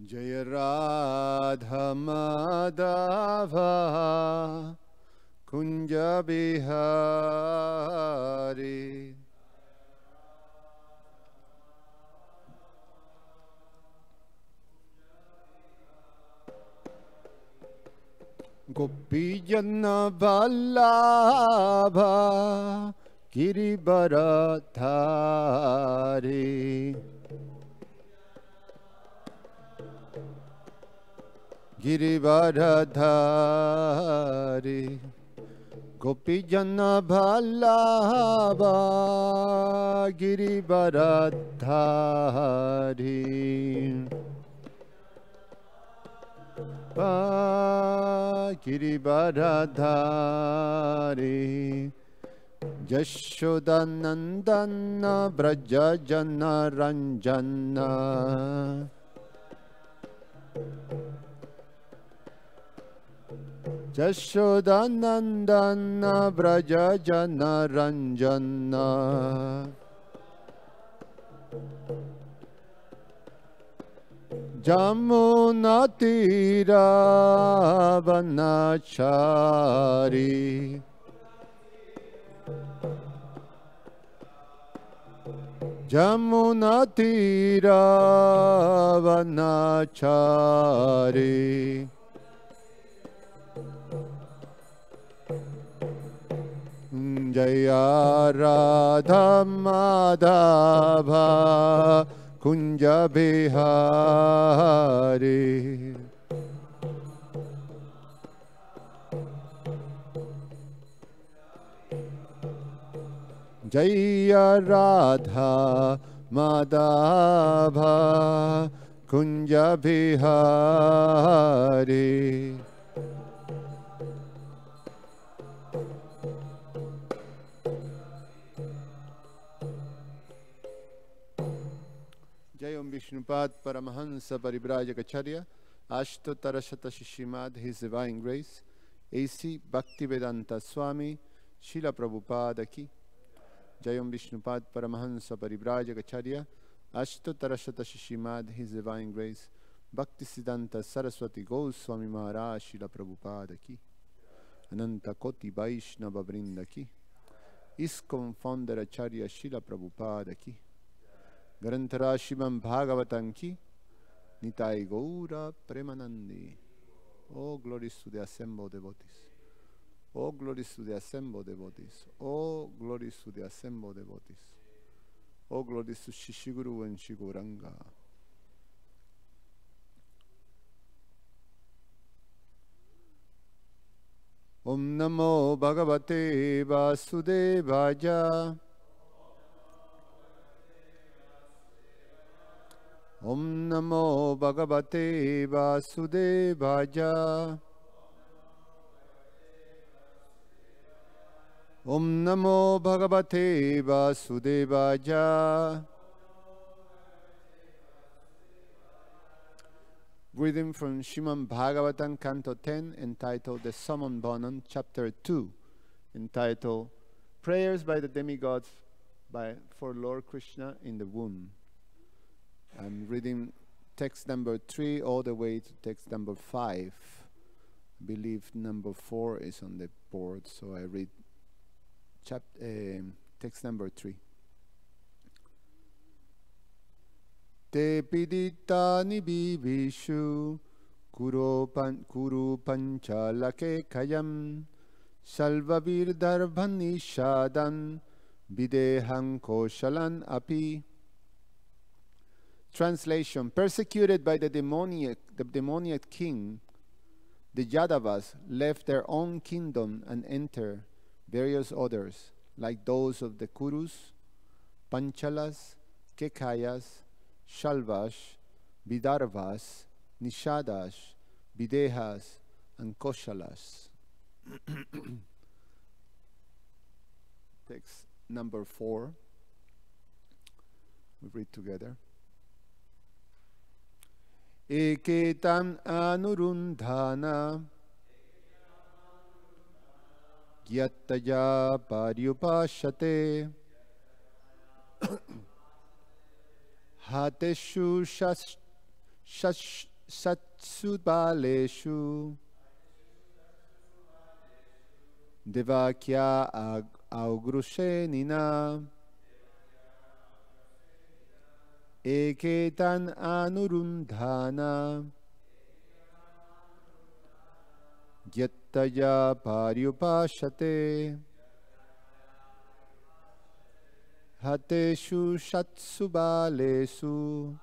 Jaya Radha Madhava Kunja Bihari. Gopijana Vallabha Giribharadhari. Giribharadhari. Gopijana Vallabha Giribharadhari. Giribharadhari. Jashodanandana Brajajana Ranjana. Jashodanandana Brajajana Ranjana. Jamunatira Vanachari. Jamunatira Vanachari. Jaya Radha Madhava Kunja Bihari. Jaya Radha Madhava Kunja Bihari. Jayam Vishnupad Paramahansa Paribrajacharya Ashtotarashata Shishimad, His Divine Grace, A.C. Bhaktivedanta Swami Srila Prabhupada Ki. Jayam Vishnupad Paramahansa Paribrajacharya Ashtotarashata Shishimad, His Divine Grace, Bhaktisiddhanta Saraswati Goswami Maharaj Srila Prabhupada Ki. Ananta Koti Vaishnava Vrinda Ki. ISKCON Founder Acharya Srila Prabhupada Ki. Grantara Srimad-Bhagavatam Ki. Nitai Gaura Premanandi. Oh, glories to the assembled devotees. Oh, glories to the assembled devotees. Oh, glories to the assembled devotees. Oh, glories to Shishiguru and Shiguranga. Om Namo Bhagavate Vasudevaya. Om Namo Bhagavate Vasudevaya. Om Namo Bhagavate Vasudevaya. Reading from Srimad-Bhagavatam, Canto 10, entitled The Summon Bonon, Chapter 2, entitled Prayers by the Demigods for Lord Krishna in the Womb. I'm reading text number 3 all the way to text number 5. I believe number 4 is on the board, so I read text number 3. Te piditani vivishu kuru panchalake kayam salvavir darbhani shadan videhan koshalan api. Translation: Persecuted by the demoniac king, the Yadavas left their own kingdom and entered various others, like those of the Kurus, Panchalas, Kekayas, Shalvash, Vidarbhas, Nishadas, Videhas, and Koshalas. Text number 4. We read together. Eketam anurundhana Gyataya paryupashate Hateshu Satsubhaleshu Devakya Augrushenina Eketan Anurundhana Yattaya Paryupashate Hateshu Satsubalesu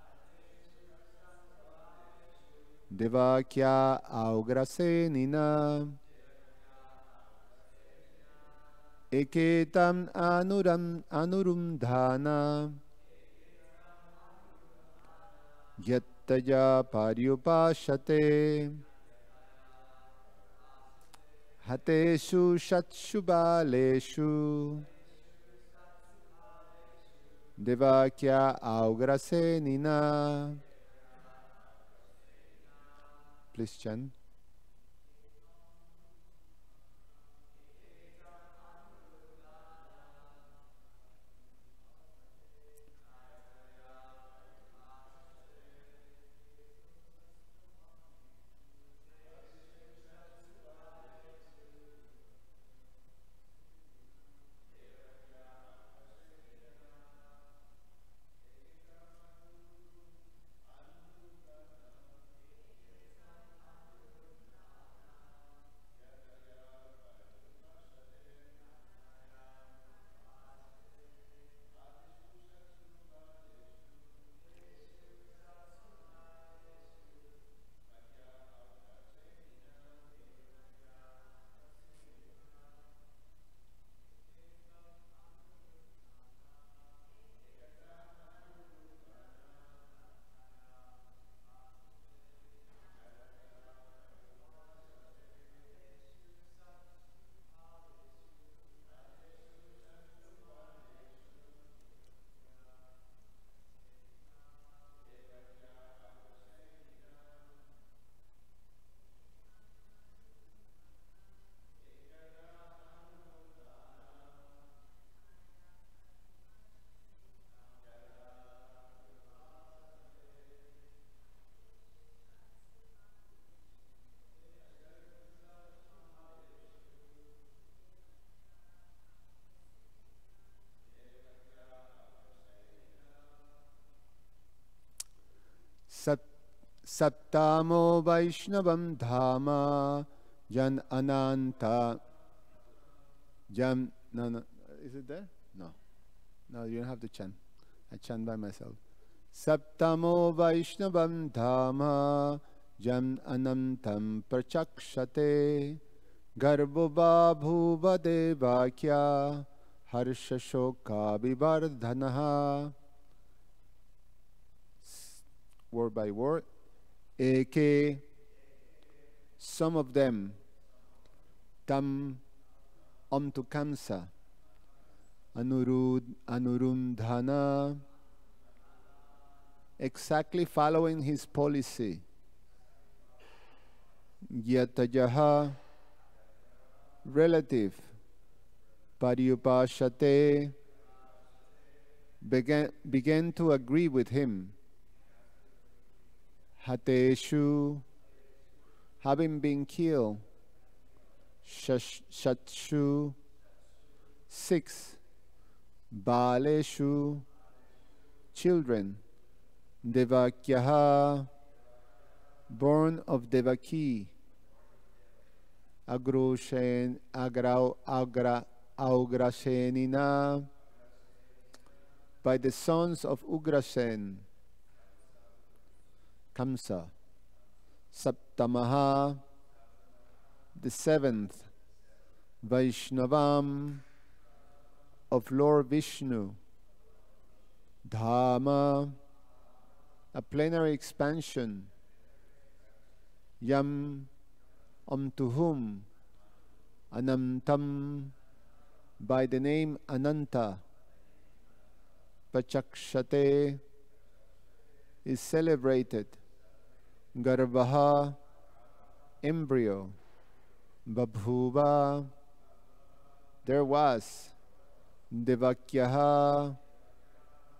Devakya Augrasenina Eketam Anurumdhana Yattaya Paryupashate Hateshu Satsubalesu Devakya Augrasenina. Please chant. Saptamo Vaishnavam Dhamma Jan Ananta Jam. No, is it there? No, you don't have to chant. I chant by myself. Saptamo Vaishnavam Dhamma Jam Anantam Prachakshate Garbhuva Bhuva Devakya Harsha Shoka Vivardhanaha. Word by word. Eke, some of them, tam, to Kamsa, Anurundhana, exactly following his policy. Yatajaha, relative, Paryupashate, began to agree with him. Hateshu, having been killed. Shatshu, 6. Baleshu, children. Devakyaha, born of Devaki. Augrasenina, by the sons of Ugrasen. Kamsa. Saptamaha, the 7th. Vaishnavam, of Lord Vishnu. Dhamma, a plenary expansion. Yam, to whom. Anantam, by the name Ananta. Pachakshate, is celebrated. Garbhaha, embryo. Babhuva, there was. Devakyaha,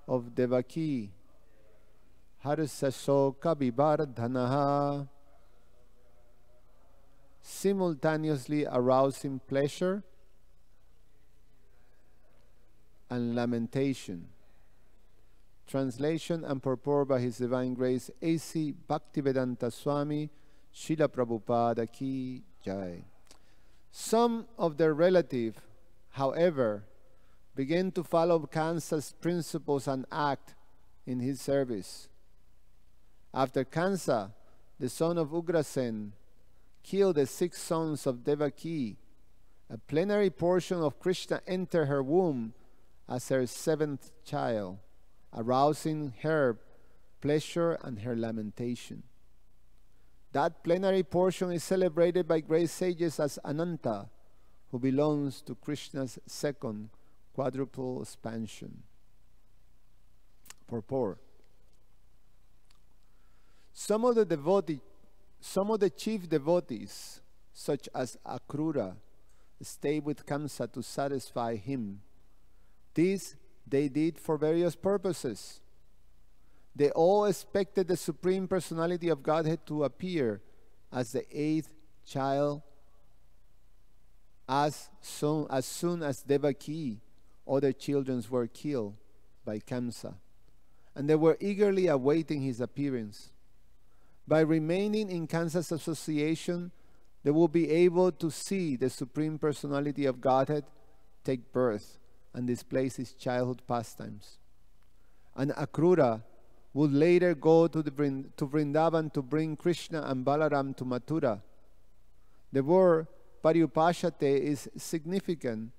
of Devaki. harsa shoka vibardhanaha, simultaneously arousing pleasure and lamentation. Translation and purport by His Divine Grace A.C. Bhaktivedanta Swami Srila Prabhupada Ki Jai. Some of their relatives, however, began to follow Kamsa's principles and act in his service. After Kamsa, the son of Ugrasen, killed the 6 sons of Devaki, a plenary portion of Krishna entered her womb as her 7th child, arousing her pleasure and her lamentation. That plenary portion is celebrated by great sages as Ananta, who belongs to Krishna's 2nd quadruple expansion. Purport. Some of the chief devotees, such as Akrura, stayed with Kamsa to satisfy him. This they did for various purposes. They all expected the Supreme Personality of Godhead to appear as the 8th child as soon as Devaki, other children were killed by Kamsa, and they were eagerly awaiting his appearance. By remaining in Kamsa's association, they will be able to see the Supreme Personality of Godhead take birth and display his childhood pastimes. And Akrura would later go to Vrindavan to bring Krishna and Balaram to Mathura. The word Paryupashate is significant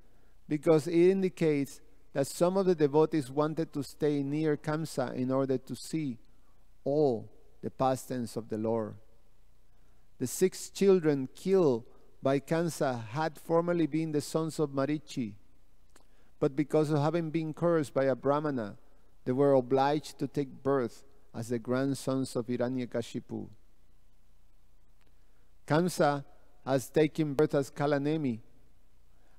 because it indicates that some of the devotees wanted to stay near Kamsa in order to see all the pastimes of the Lord. The 6 children killed by Kamsa had formerly been the sons of Marichi, but because of having been cursed by a Brahmana, they were obliged to take birth as the grandsons of Hiranyakashipu. Kamsa has taken birth as Kalanemi,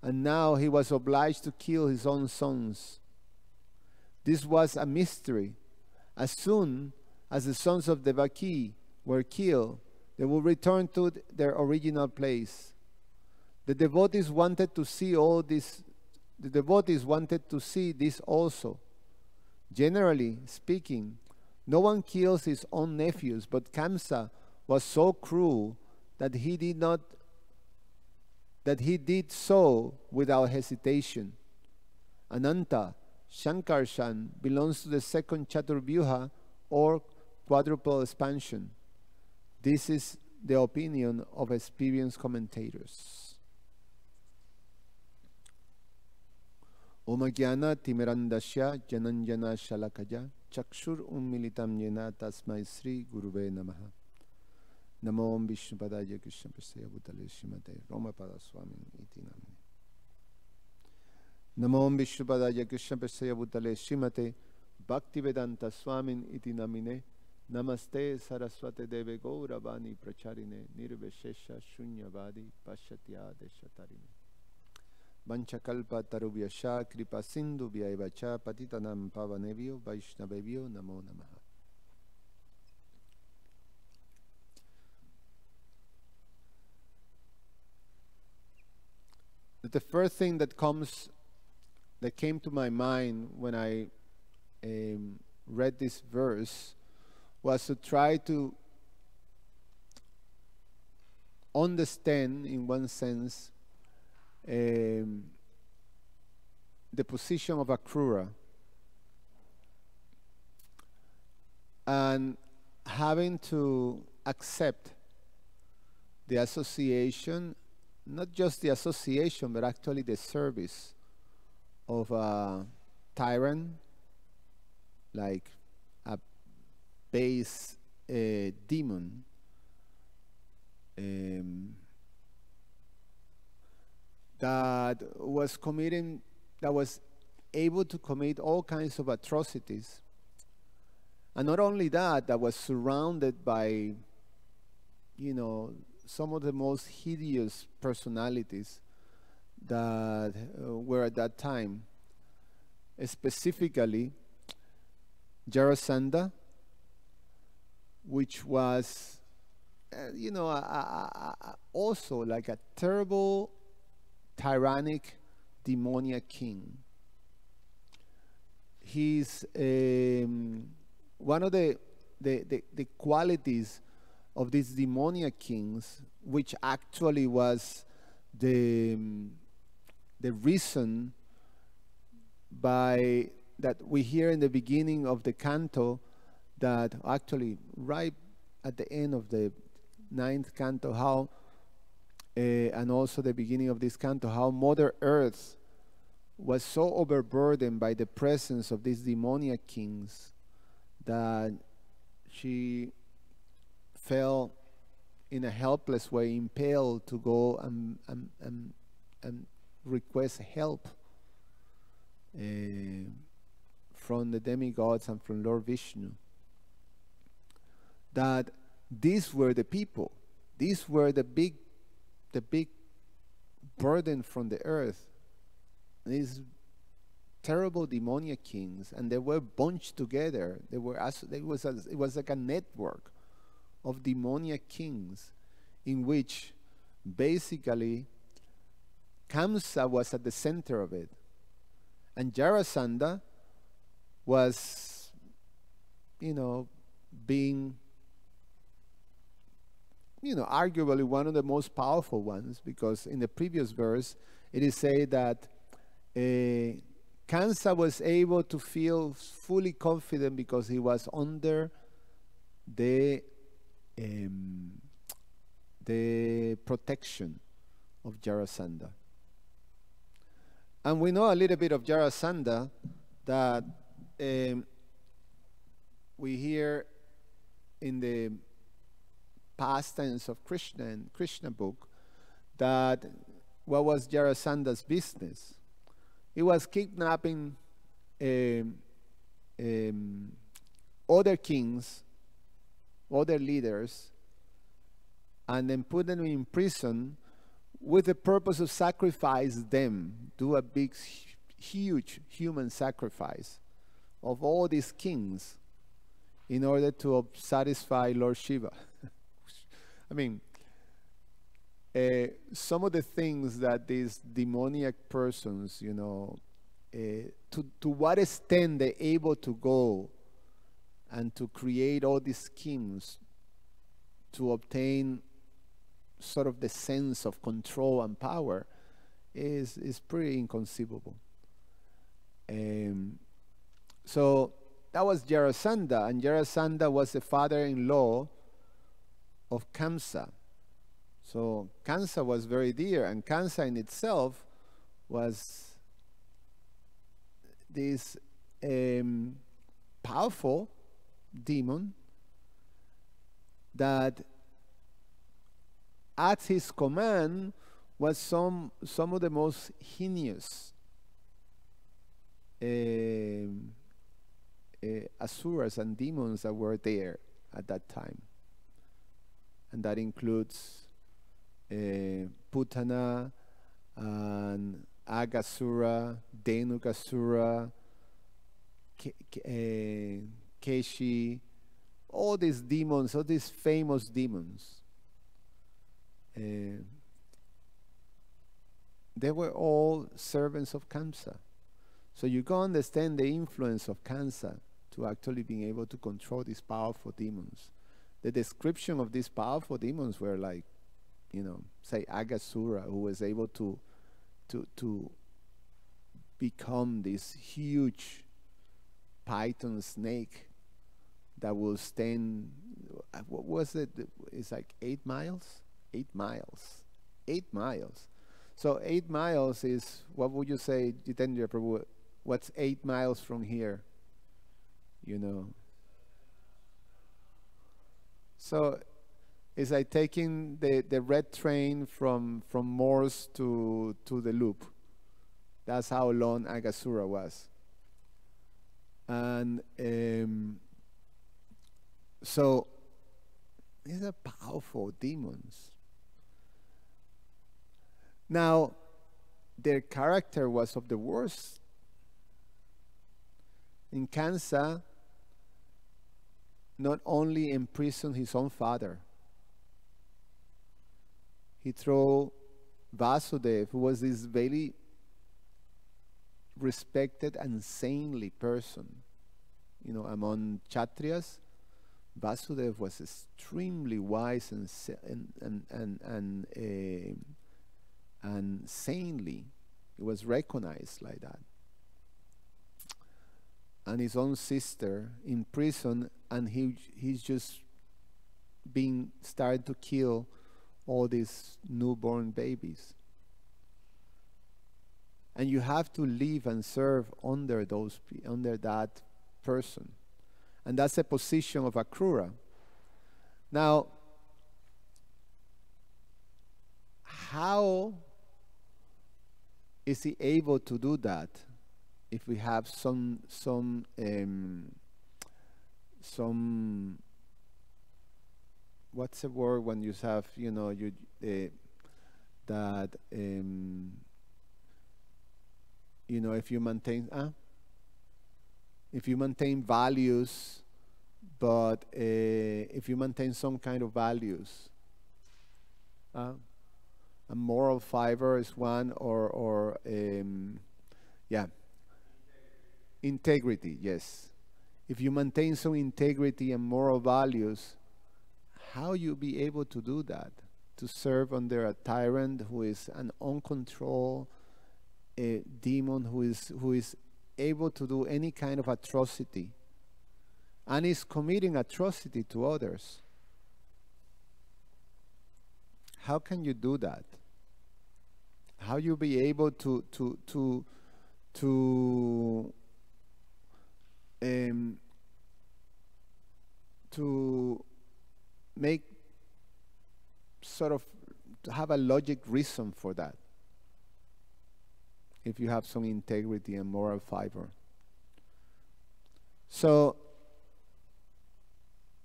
and now he was obliged to kill his own sons. This was a mystery. As soon as the sons of Devaki were killed, they would return to their original place. The devotees wanted to see all this. The devotees wanted to see this also. Generally speaking, no one kills his own nephews, but Kamsa was so cruel that he did so without hesitation. Ananta, Shankarshan, belongs to the 2nd Chaturvyuha or quadruple expansion. This is the opinion of experienced commentators. Om Jnana Timirandasya Jananjana Shalakaya Chakshur Ummilitam Yena Tasmai Sri Guruve Namaha. Namo Om Vishnupadaya Krishna Prasaya Bhutale Srimate Romapada Swami Iti Namine. Namo Om Vishnupadaya Krishna Prasaya Bhutale Srimate Bhaktivedanta Swami Iti Namine. Namaste Saraswate Deve Gauravani Pracharine Nirveshesha Shunyavadi Pashatya Deshatarine. Vanchakalpa Tarubhyasha Kripa Sindhu Vyaivacha Patitanam Pavanevyo Vaishnavevyo Namo Namaha. The first thing that came to my mind when I read this verse was to try to understand, in one sense, the position of Akrura, and having to accept the association, not just the association, but actually the service of a tyrant, like a base demon, that was able to commit all kinds of atrocities. And not only that, that was surrounded by, some of the most hideous personalities that were at that time. Specifically, Jarasandha, which was, also like a terrible, tyrannic, demoniac king. He's one of the qualities of these demoniac kings, which actually was the reason by that we hear in the beginning of the canto, that actually right at the end of the 9th canto, how and also the beginning of this canto, how Mother Earth was so overburdened by the presence of these demoniac kings that she fell in a helpless way, impelled to go and request help from the demigods and from Lord Vishnu. That these were the people, these were the big burden from the earth, these terrible demoniac kings, and they were bunched together. It was like a network of demoniac kings, in which basically Kamsa was at the center of it, and Jarasandha was, being, arguably one of the most powerful ones, because in the previous verse it is said that Kamsa was able to feel fully confident because he was under the protection of Jarasandha. And we know a little bit of Jarasandha, that we hear in the past tense of Krishna and Krishna book, that what was Jarasandha's business? He was kidnapping other kings, other leaders, and then put them in prison with the purpose of sacrifice them, do a big, huge human sacrifice of all these kings in order to satisfy Lord Shiva. I mean, some of the things that these demoniac persons, to what extent they're able to go and to create all these schemes to obtain sort of the sense of control and power is pretty inconceivable. So that was Jarasandha, and Jarasandha was the father-in-law of Kamsa. So Kamsa was very dear, and Kamsa in itself was this powerful demon that at his command was some of the most heinous asuras and demons that were there at that time. And that includes Putana and Agasura, Dhenukasura, Keshi, all these demons, all these famous demons. They were all servants of Kamsa. So you can understand the influence of Kamsa to actually being able to control these powerful demons. The description of these powerful demons were like, say Agasura, who was able to become this huge python snake that will stand, what was it? It's like 8 miles? 8 miles. 8 miles. So 8 miles is, what would you say, Jitendra Prabhu, what's 8 miles from here? So it's like taking the red train from Morse to the Loop. That's how long Agasura was. And so these are powerful demons. Now, their character was of the worst. In Kamsa, not only imprisoned his own father, he threw Vasudev, who was this very respected and saintly person, among Kshatriyas. Vasudev was extremely wise and saintly. He was recognized like that. And his own sister in prison, and he's just being started to kill all these newborn babies. And you have to live and serve under that person. And that's the position of Akrura. Now, how is he able to do that if we have some what's the word when you have, if you maintain values, but if you maintain some kind of values, a moral fiber is one, or integrity, yes. If you maintain some integrity and moral values, how you be able to do that? To serve under a tyrant who is an uncontrolled demon, who is able to do any kind of atrocity, and is committing atrocity to others. How can you do that? How you be able to make to have a logic reason for that, if you have some integrity and moral fiber? So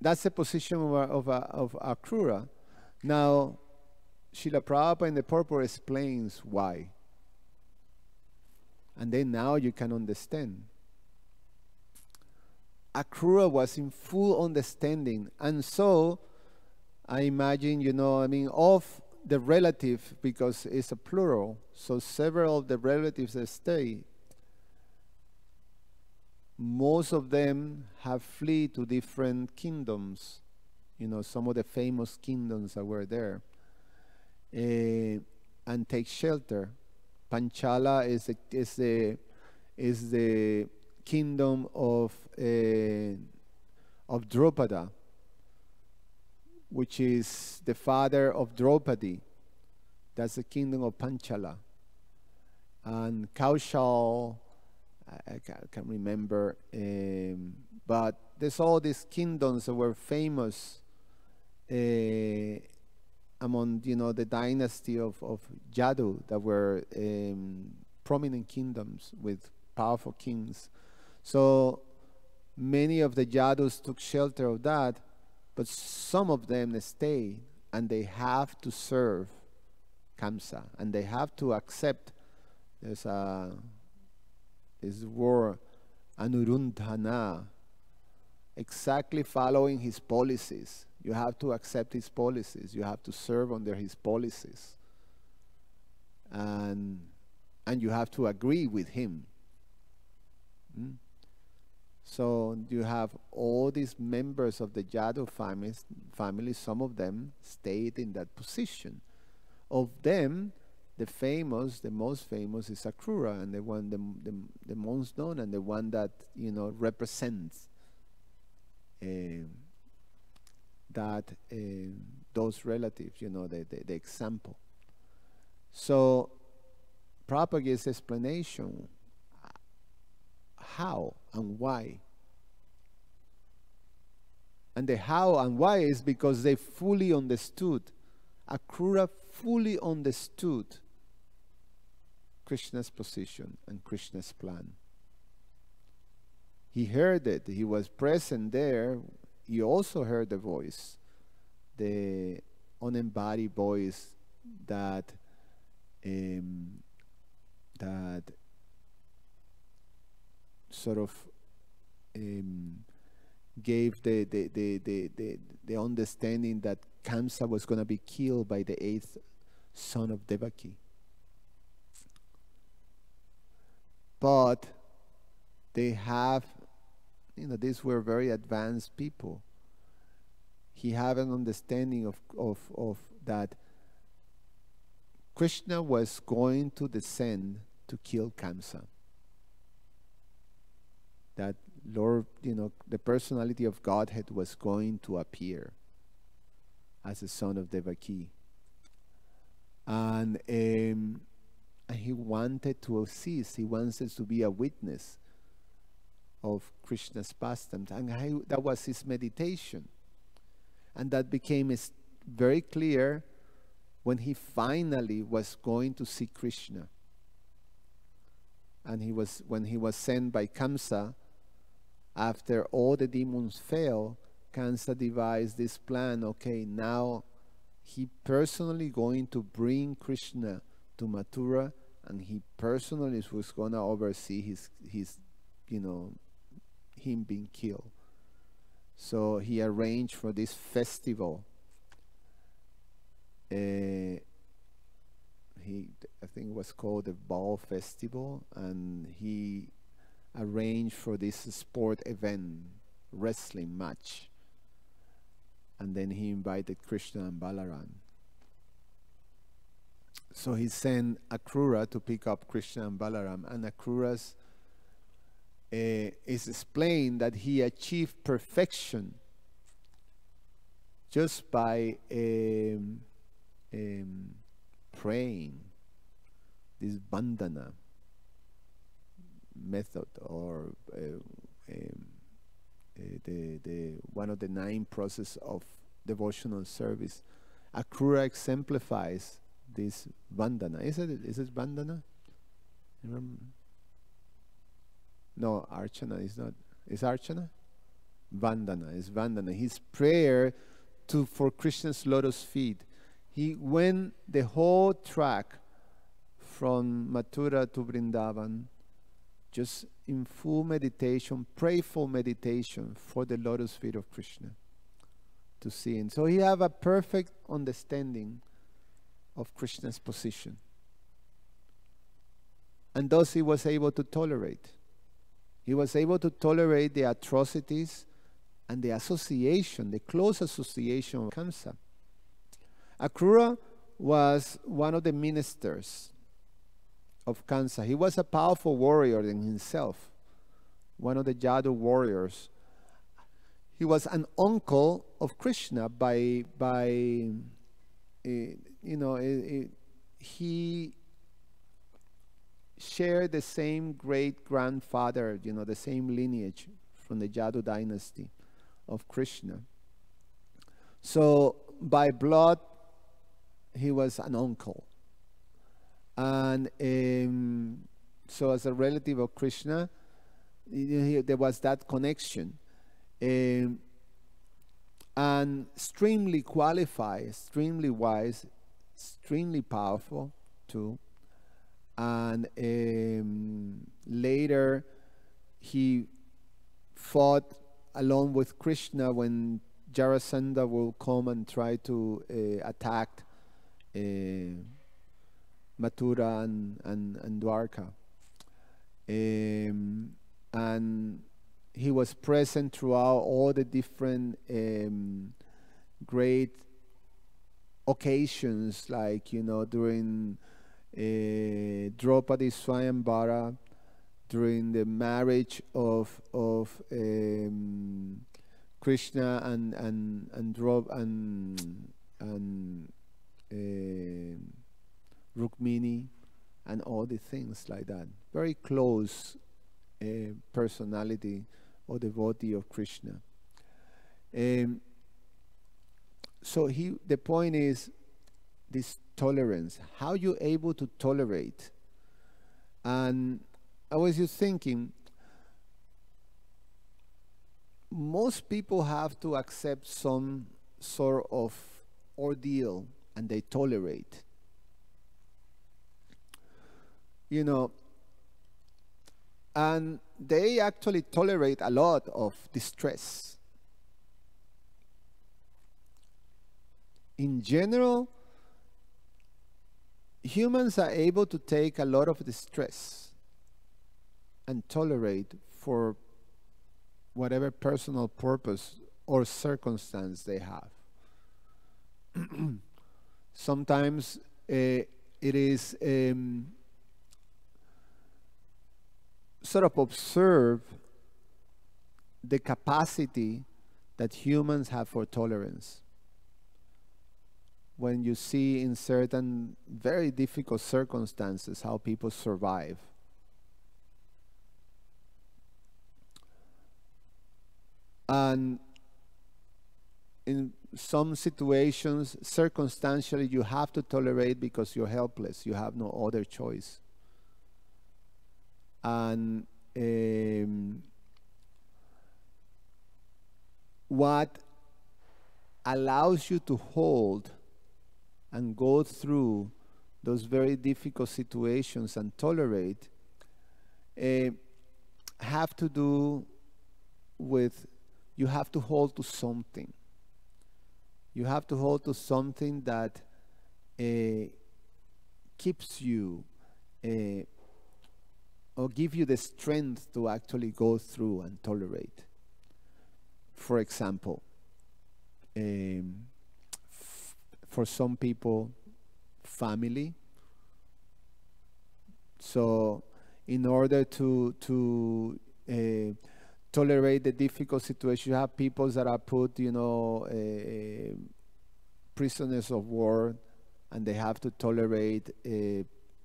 that's the position of Akrura. Now, Srila Prabhupada in the purport explains why. And then now you can understand. Akrura was in full understanding, and so I imagine, of the relative, because it's a plural, so several of the relatives that stay, most of them have fled to different kingdoms, some of the famous kingdoms that were there, and take shelter. Panchala is the kingdom of Drupada, which is the father of Draupadi. That's the kingdom of Panchala. And Kaushal, I can't remember, but there's all these kingdoms that were famous among, the dynasty of Jadu, that were prominent kingdoms with powerful kings. So many of the Jadus took shelter of that, but some of them stay, and they have to serve Kamsa, and they have to accept. There's this word Anurundhana, exactly following his policies. You have to accept his policies. You have to serve under his policies, and you have to agree with him. So you have all these members of the Jadu family. Some of them stayed in that position. Of them, the most famous is Akrura, and the most known, and the one that represents those relatives. The example. So Prabhupada gives explanation how and why. And the how and why is because they fully understood. Akrura fully understood Krishna's position and Krishna's plan. He heard it. He was present there. He also heard the voice, the unembodied voice that sort of gave the understanding that Kamsa was going to be killed by the eighth son of Devaki. But they have, these were very advanced people. He had an understanding of that Krishna was going to descend to kill Kamsa. That Lord, the personality of Godhead was going to appear as a son of Devaki. And he wanted to assist, he wanted to be a witness of Krishna's pastimes. And that was his meditation. And that became very clear when he finally was going to see Krishna. And when he was sent by Kamsa, after all the demons fell, Kamsa devised this plan. Okay, now he personally going to bring Krishna to Mathura, and he personally was going to oversee his him being killed. So he arranged for this festival. I think it was called the Ball Festival, and he arranged for this sport event, wrestling match. And then he invited Krishna and Balaram. So he sent Akrura to pick up Krishna and Balaram, and Akrura's is explained that he achieved perfection just by praying, this bandhana method, or the one of the 9 processes of devotional service. Akrura exemplifies this bandhana. Is it bandhana? Remember? No, Archana is not. Is Archana? Vandana is Vandana. His prayer for Krishna's lotus feet. He went the whole track from Mathura to Vrindavan, just in full meditation, prayerful meditation for the lotus feet of Krishna to see. And so he have a perfect understanding of Krishna's position. And thus he was able to tolerate. He was able to tolerate the atrocities and the association, the close association of Kamsa. Akrura was one of the ministers of Kamsa. He was a powerful warrior in himself, one of the Jadu warriors. He was an uncle of Krishna he shared the same great-grandfather, the same lineage from the Jadu dynasty of Krishna. So by blood, he was an uncle. And so as a relative of Krishna, there was that connection. And extremely qualified, extremely wise, extremely powerful too. And later he fought along with Krishna when Jarasandha will come and try to attack Mathura and Dwarka. And he was present throughout all the different great occasions, like, during Draupadi Swayamvara, during the marriage of Krishna and Rukmini, and all the things like that. Very close personality or devotee of Krishna. So the point is this tolerance. How you able to tolerate? And I was just thinking, most people have to accept some sort of ordeal, and they tolerate. And they actually tolerate a lot of distress. in general, humans are able to take a lot of the stress and tolerate for whatever personal purpose or circumstance they have. Sometimes it is sort of observe the capacity that humans have for tolerance. When you see in certain very difficult circumstances how people survive. And in some situations, circumstantially, you have to tolerate because you're helpless. You have no other choice. And what allows you to hold and go through those very difficult situations and tolerate have to do with, you have to hold to something. You have to hold to something that keeps you or give you the strength to actually go through and tolerate. For example, for some people, family. So in order to tolerate the difficult situation, you have people that are put, prisoners of war, and they have to tolerate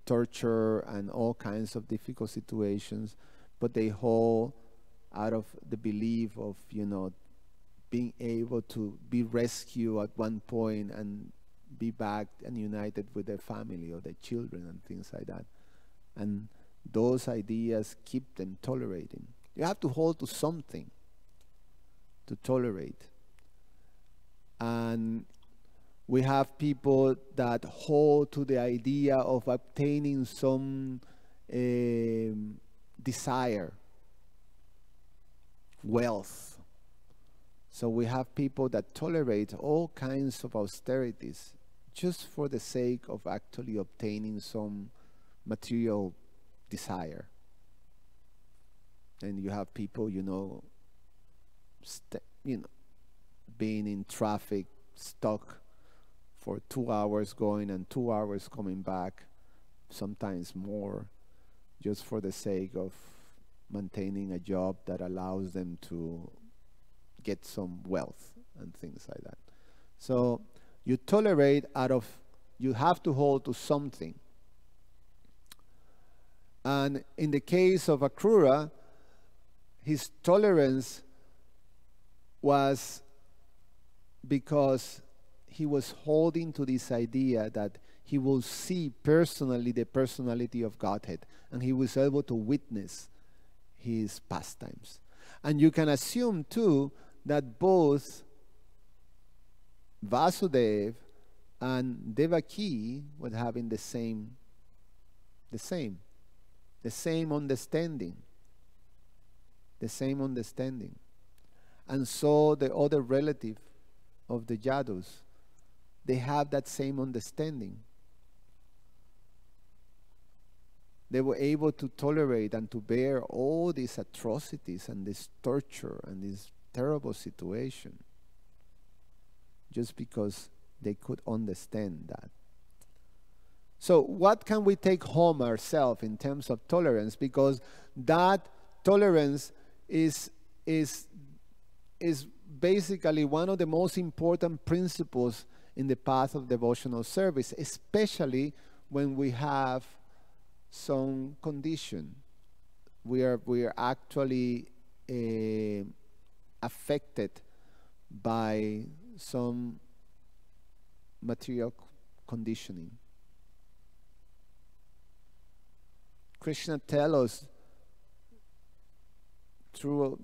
torture and all kinds of difficult situations, but they hold out of the belief of, being able to be rescued at one point and be back and united with their family or their children and things like that. And those ideas keep them tolerating. You have to hold to something to tolerate. And we have people that hold to the idea of obtaining some desire, wealth. So we have people that tolerate all kinds of austerities just for the sake of actually obtaining some material desire. And you have people, being in traffic, stuck for 2 hours going and 2 hours coming back, sometimes more, just for the sake of maintaining a job that allows them to get some wealth and things like that. So you tolerate you have to hold to something. And in the case of Akrura, his tolerance was because he was holding to this idea that he will see personally the personality of Godhead, and he was able to witness his pastimes. And you can assume too that both Vasudeva and Devaki were having the same understanding. The same understanding. And so the other relative of the Yadus, they have that same understanding. They were able to tolerate and to bear all these atrocities and this torture and this terrible situation just because they could understand that. So what can we take home ourselves in terms of tolerance? Because that tolerance is basically one of the most important principles in the path of devotional service, especially when we have some condition. We are actually affected by some material conditioning. Krishna tells us through,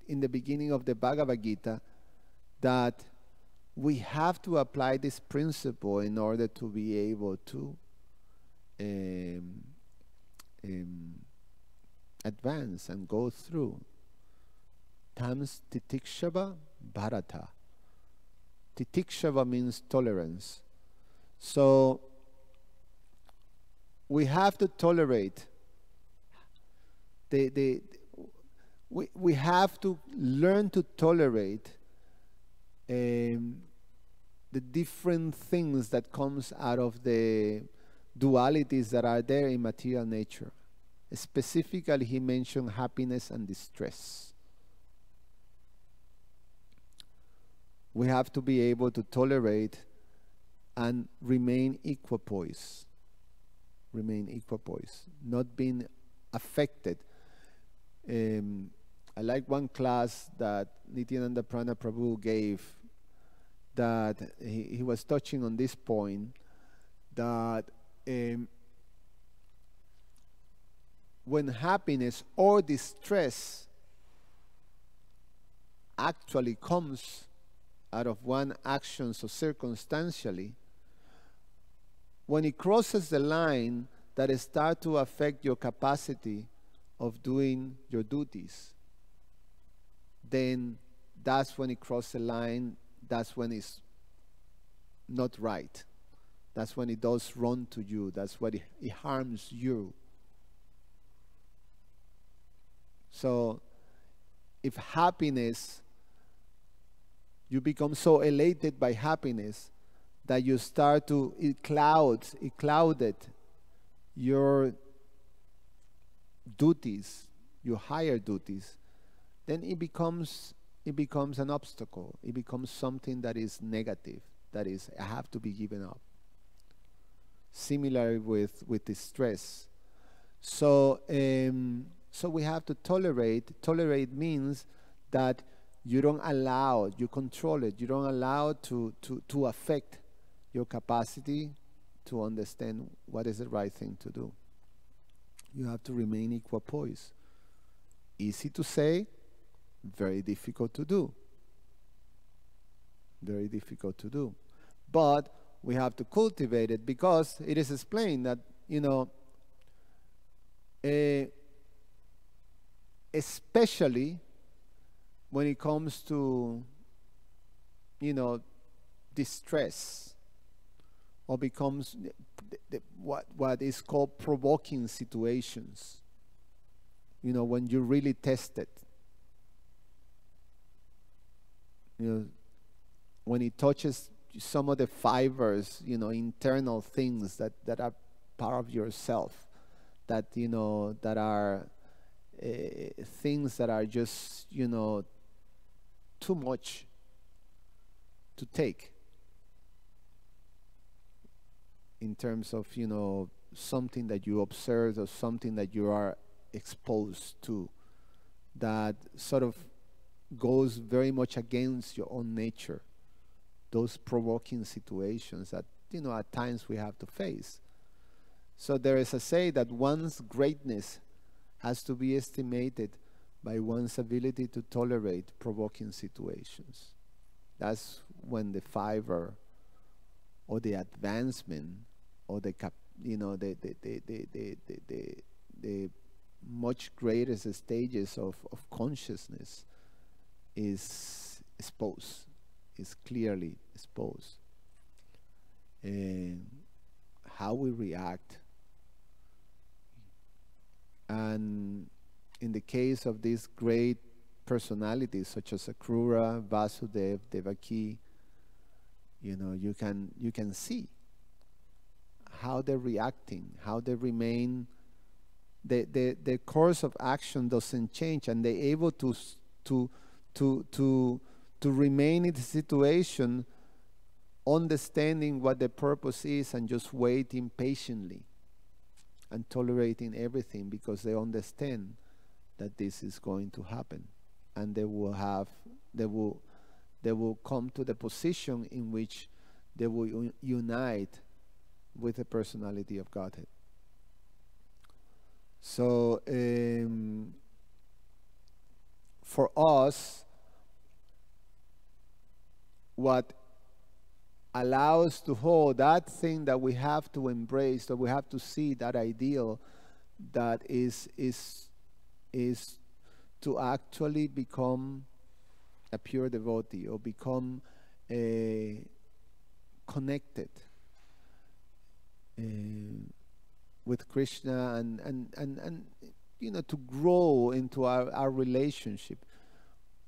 in the beginning of the Bhagavad Gita, that we have to apply this principle in order to be able to advance and go through. Tams titikshava bharata. Titikshava means tolerance. So we have to tolerate. We have to learn to tolerate the different things that comes out of the dualities that are there in material nature. Specifically, he mentioned happiness and distress. We have to be able to tolerate and remain equipoise. Remain equipoise, not being affected. I like one class that Nityananda Prana Prabhu gave, that he was touching on this point, that when happiness or distress actually comes out of one action, so circumstantially, when it crosses the line that it starts to affect your capacity of doing your duties, then that's when it crosses the line, that's when it's not right. That's when it does wrong to you. That's when it harms you. So if happiness, you become so elated by happiness that you start to, it clouded your duties, your higher duties, then it becomes an obstacle. It becomes something that is negative, that is, I have to be given up. Similar with the stress. So so we have to tolerate. Tolerate means that you don't allow, you control it. You don't allow to affect your capacity to understand what is the right thing to do. You have to remain equipoise. Easy to say, very difficult to do. Very difficult to do. But we have to cultivate it, because it is explained that, especially when it comes to, distress, or becomes what is called provoking situations, when you really test it. When it touches some of the fibers, internal things that are part of yourself, that that are things that are just too much to take, in terms of something that you observe or something that you are exposed to, that sort of goes very much against your own nature. Those provoking situations that at times we have to face. So there is a say that one's greatness has to be estimated by one's ability to tolerate provoking situations. That's when the fiber or the advancement or the much greater stages of consciousness is exposed, is clearly exposed. And how we react. And in the case of these great personalities such as Akrura, Vasudev, Devaki, you can see how they're reacting, how they remain. The course of action doesn't change, and they're able to remain in the situation, understanding what the purpose is, and just waiting patiently and tolerating everything, because they understand that this is going to happen, and they will come to the position in which they will unite with the personality of Godhead. So for us, what allows to hold that thing that we have to embrace, that we have to see, that ideal, that is to actually become a pure devotee, or become connected with Krishna, and to grow into our relationship.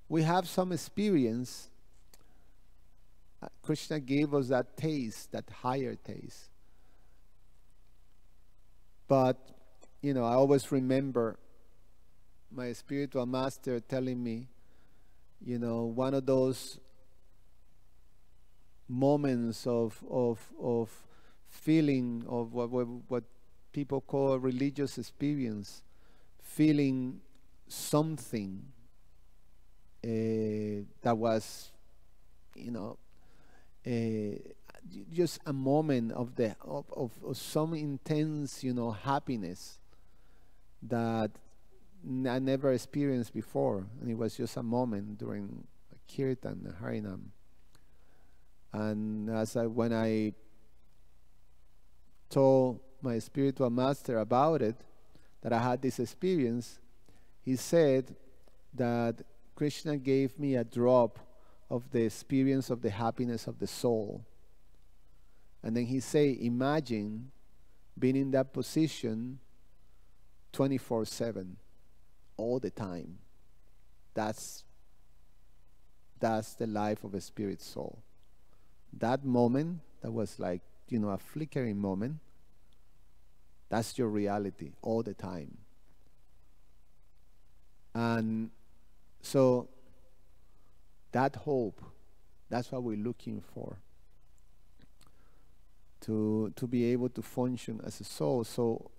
We have some experience. Krishna gave us that taste, that higher taste. But, I always remember my spiritual master telling me, one of those moments of feeling of what people call a religious experience, feeling something that was, just a moment of some intense, happiness that I never experienced before, and it was just a moment during a kirtan, a harinam. And when I told my spiritual master about it, that I had this experience, he said that Krishna gave me a drop of the experience of the happiness of the soul. And then he said, imagine being in that position 24/7, all the time. That's the life of a spirit soul. That moment, that was like, a flickering moment, that's your reality all the time. And so that hope, that's what we're looking for, to be able to function as a soul,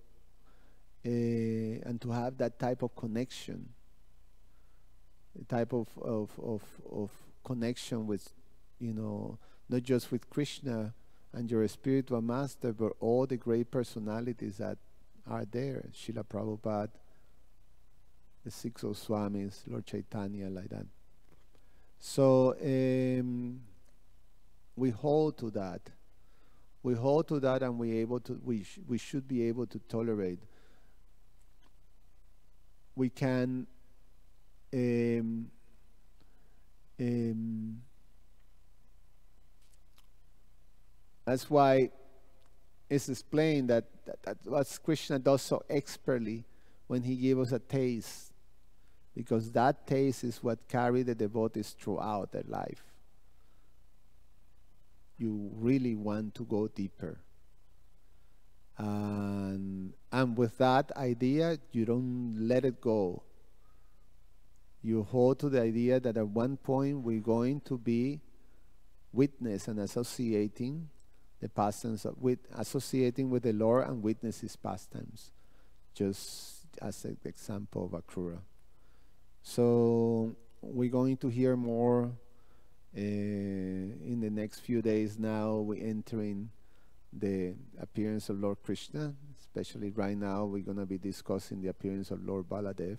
and to have that type of connection, the type of connection with, not just with Krishna and your spiritual master, but all the great personalities that are there, Srila Prabhupada, the six Goswamis, Lord Chaitanya, like that. So we hold to that. We hold to that, and we should be able to tolerate. We can that's why it's explained that what Krishna does so expertly when he gives us a taste, because that taste is what carries the devotees throughout their life. You really want to go deeper. And with that idea, you don't let it go. You hold to the idea that at one point we're going to be witness and associating the pastimes associating with the Lord and witness his pastimes, just as an example of Akrura. So we're going to hear more in the next few days. Now we're entering the appearance of Lord Krishna, especially right now we're going to be discussing the appearance of Lord Baladev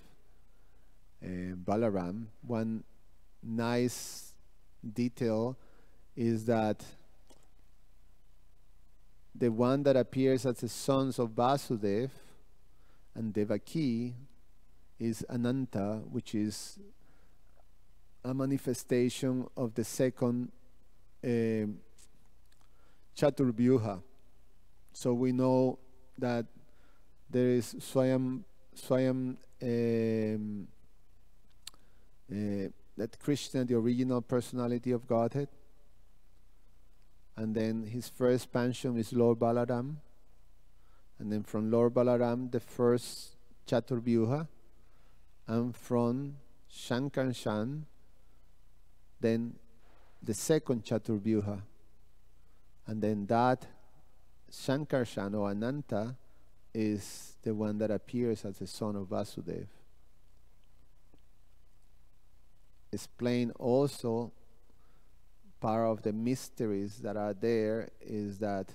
and Balaram. One nice detail is that the one that appears as the sons of Vasudev and Devaki is Ananta, which is a manifestation of the second Chaturvyuha. So we know that there is Swayam that Krishna, the original personality of Godhead, and then his first expansion is Lord Balaram, and then from Lord Balaram the first Chaturvyuha, and from Shankarshan then the second Chaturvyuha, and then that Shankarshan or Ananta is the one that appears as the son of Vasudev. Explain also, part of the mysteries that are there is that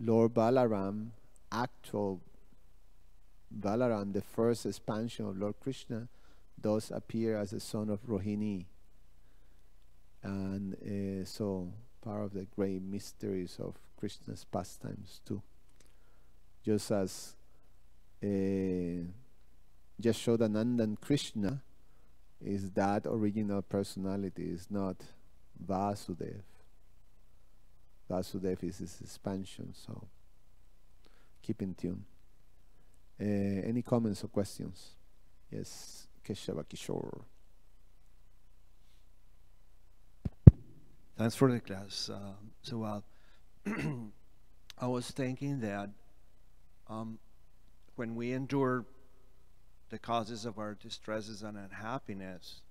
Lord Balaram, actual Balaram, the first expansion of Lord Krishna, does appear as the son of Rohini. And so part of the great mysteries of Krishna's pastimes too. Just as Yashodanandan Krishna is that original personality, is not Vasudev. Vasudev is his expansion, so keep in tune. Any comments or questions? Yes, Keshava Kishore. Thanks for the class, Subal. I was thinking that when we endure the causes of our distresses and unhappiness,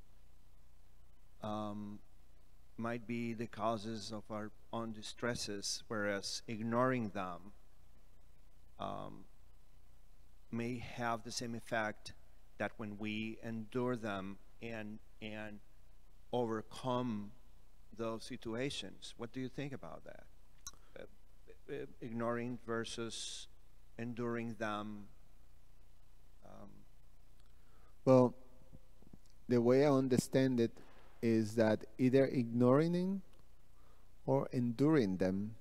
might be the causes of our own distresses, whereas ignoring them may have the same effect that when we endure them and overcome those situations. What do you think about that? Ignoring versus enduring them. Well, the way I understand it is that either ignoring or enduring them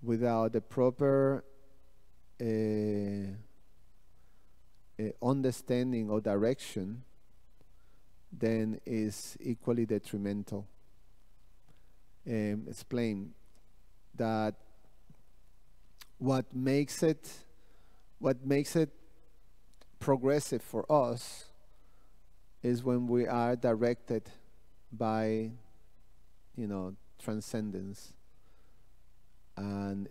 without the proper understanding or direction, then is equally detrimental. Explain that what makes it progressive for us is when we are directed by, transcendence, and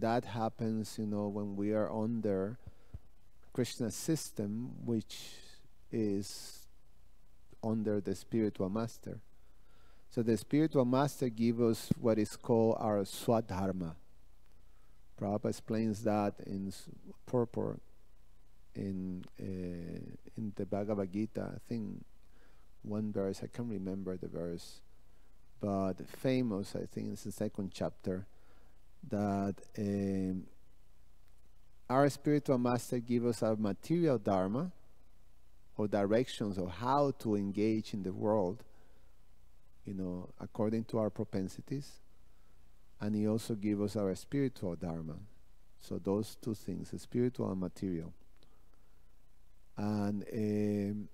that happens, when we are under Krishna's system, which is under the spiritual master. So the spiritual master gives us what is called our swadharma. Prabhupada explains that in purport in the Bhagavad Gita. I think one verse, I can't remember the verse, but famous, I think it's the second chapter, that our spiritual master gives us our material dharma, or directions of how to engage in the world, according to our propensities. And he also gives us our spiritual dharma. So those two things, spiritual and material. And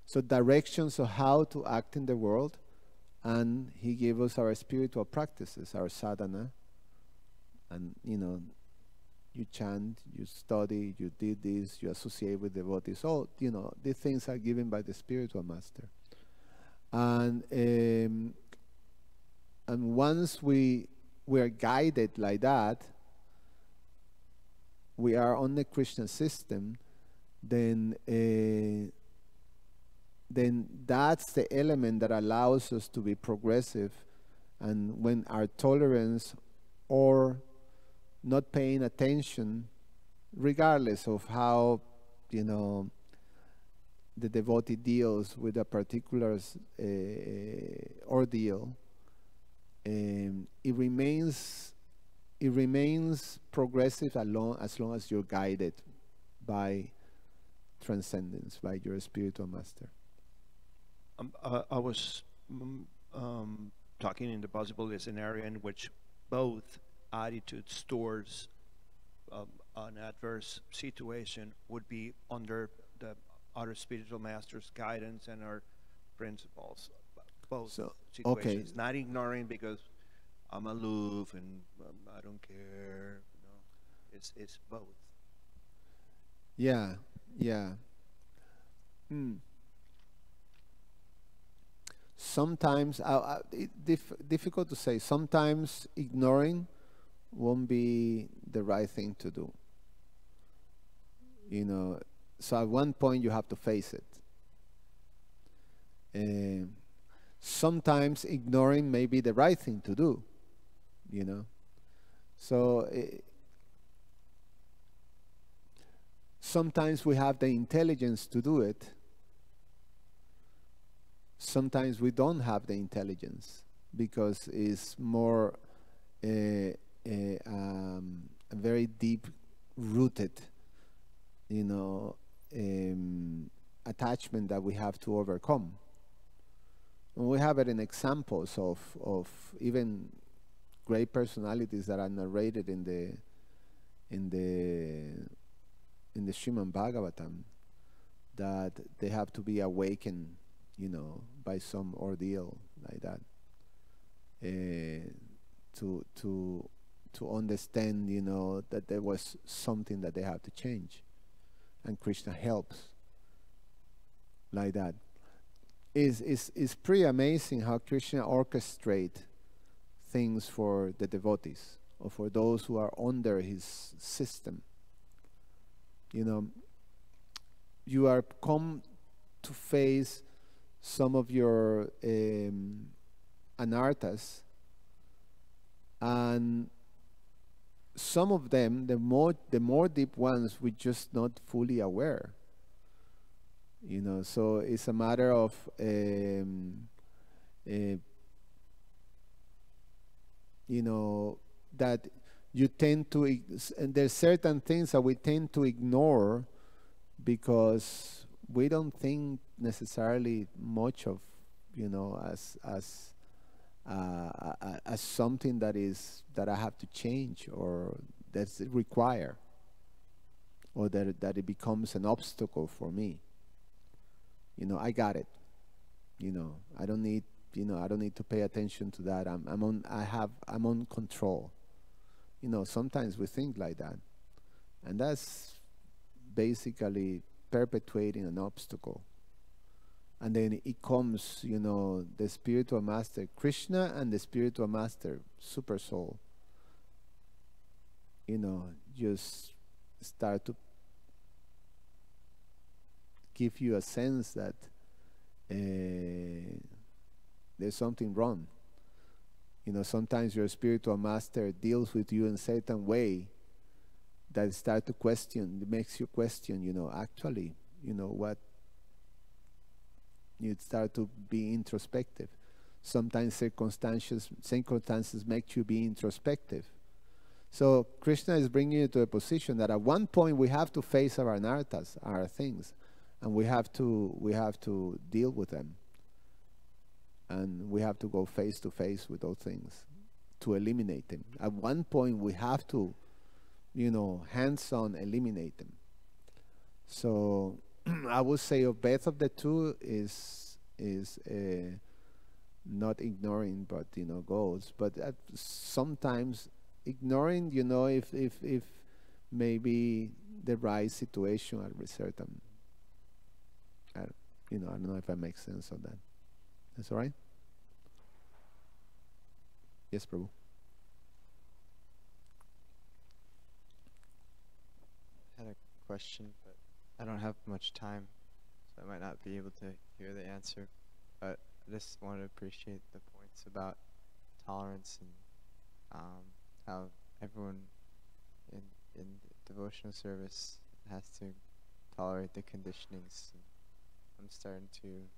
so directions of how to act in the world, and he gave us our spiritual practices, our sadhana. And you chant, you study, you did this, you associate with devotees. All these things are given by the spiritual master. And once we are guided like that, we are on the Krishna system, then that's the element that allows us to be progressive. And when our tolerance or not paying attention, regardless of how the devotee deals with a particular ordeal, it remains progressive as long as you're guided by transcendence, by your spiritual master. I was talking in the possible scenario in which both attitudes towards an adverse situation would be under the other spiritual master's guidance and our principles. Both situations. Okay. Not ignoring because I'm aloof and I don't care. It's both. Yeah. Sometimes, difficult to say. Sometimes ignoring won't be the right thing to do. So at one point you have to face it. Sometimes ignoring may be the right thing to do. So sometimes we have the intelligence to do it. Sometimes we don't have the intelligence because it's more a very deep rooted, attachment that we have to overcome. And we have it in examples of even great personalities that are narrated in the Srimad-Bhagavatam, that they have to be awakened, by some ordeal, like that. To understand, that there was something that they have to change, and Krishna helps like that. Is pretty amazing how Krishna orchestrate things for the devotees or for those who are under his system. You are come to face some of your anarthas, and some of them, the more deep ones, we're just not fully aware. So it's a matter of that you tend to, and there's certain things that we tend to ignore because we don't think necessarily much of, as something that I have to change, or that's require, or that it becomes an obstacle for me. I got it. I don't need to pay attention to that. I'm on control. Sometimes we think like that, and that's basically perpetuating an obstacle. And then it comes, the spiritual master Krishna and the spiritual master Super Soul, just start to give you a sense that there's something wrong. Sometimes your spiritual master deals with you in a certain way that start to question, it makes you question, actually, what. You start to be introspective. Sometimes circumstances make you be introspective. So Krishna is bringing you to a position that at one point we have to face our anarthas, our things, and we have to deal with them, and we have to go face to face with those things to eliminate them. At one point we have to, hands-on eliminate them. So I would say of both of the two is not ignoring, but goals. But sometimes ignoring, if maybe the right situation at a certain, I don't know if that makes sense of that. That's all right. Yes, Prabhu. I had a question, but I don't have much time, so I might not be able to hear the answer. But I just want to appreciate the points about tolerance and how everyone in devotional service has to tolerate the conditionings. And I'm starting to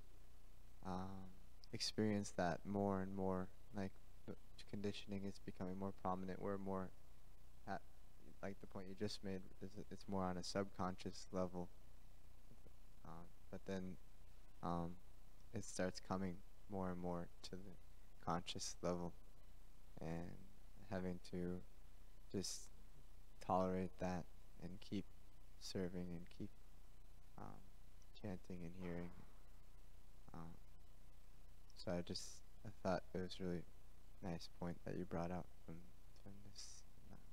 experience that more and more. Like the conditioning is becoming more prominent. We're more at, like the point you just made, it's more on a subconscious level. But then it starts coming more and more to the conscious level, and having to just tolerate that and keep serving and keep chanting and hearing. So I thought it was really nice point that you brought out from this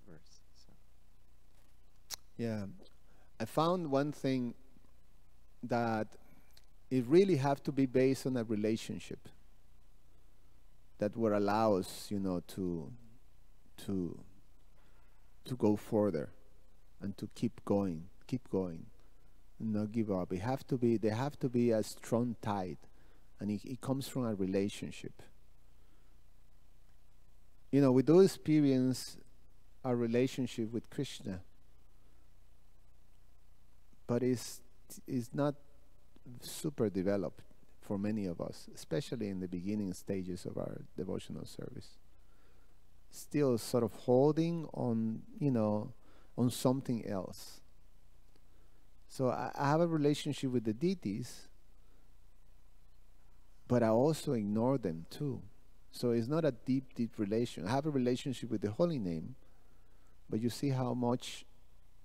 verse. So. Yeah, I found one thing that it really have to be based on a relationship that would allow us, to go further and to keep going, and not give up. There have to be a strong tie, and it comes from a relationship. We do experience our relationship with Krishna, but it's not super developed for many of us, especially in the beginning stages of our devotional service. Still sort of holding on, on something else. So I have a relationship with the deities, but I also ignore them too. So it's not a deep relation. I have a relationship with the holy name, but you see how much,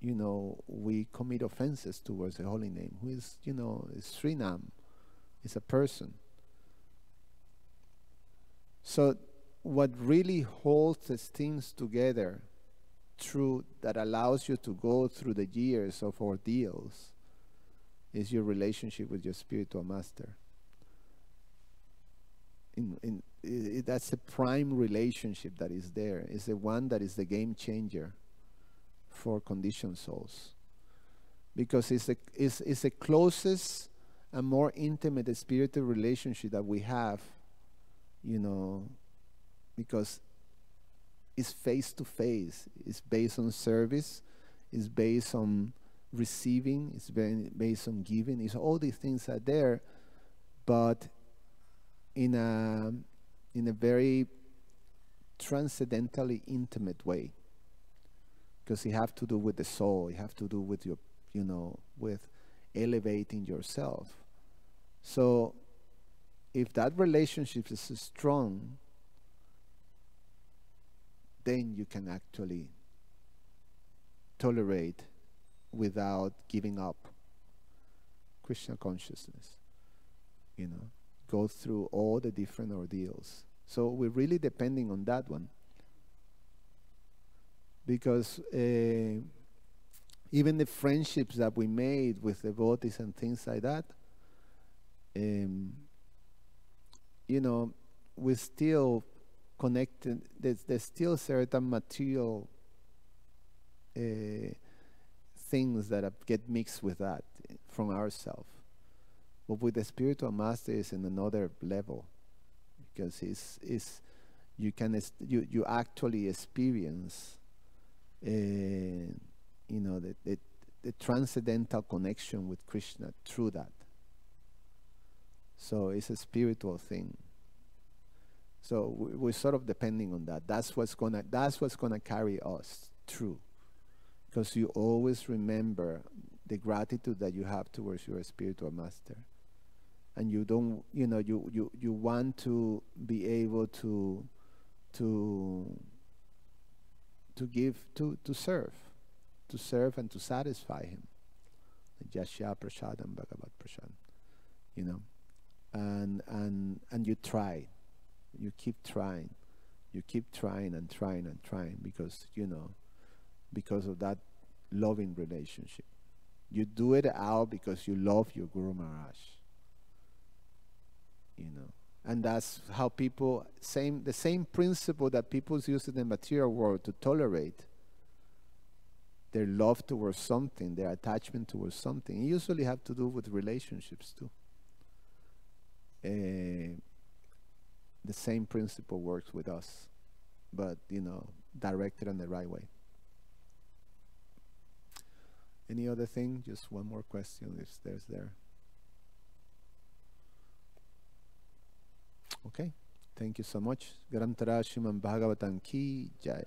we commit offenses towards the holy name, who is, is Srinam, is a person. So what really holds these things together through that allows you to go through the years of ordeals is your relationship with your spiritual master. That's the prime relationship that is there. It's the one that is the game changer for conditioned souls. Because it's the closest and more intimate spiritual relationship that we have, you know, because it's face to face. It's based on service. It's based on receiving. It's based on giving. It's all these things are there, but in a very transcendentally intimate way, because it have to do with the soul. It have to do with your, you know, with elevating yourself. So if that relationship is strong, then you can actually tolerate without giving up Krishna consciousness, you know, go through all the different ordeals. So we're really depending on that one, because even the friendships that we made with devotees and things like that, you know, we still connected. There's still certain material things that get mixed with that from ourselves. But with the spiritual master is in another level, because you actually experience you know, the transcendental connection with Krishna through that. So it's a spiritual thing. So we're sort of depending on that. That's what's gonna carry us through, because you always remember the gratitude that you have towards your spiritual master, and you don't, you know, you want to be able to give, to serve and to satisfy him. Jasya prasadam bhagavat prasad, you know, and you try. You keep trying. You keep trying and trying and trying, because, you know, because of that loving relationship. You do it out because you love your Guru Maharaj. You know. And that's how people, the same principle that people use in the material world to tolerate their love towards something, their attachment towards something. It usually have to do with relationships too. The same principle works with us, but, you know, directed in the right way. Any other thing? Just one more question if there's there. Okay, thank you so much. Srimad-Bhagavatam ki jai.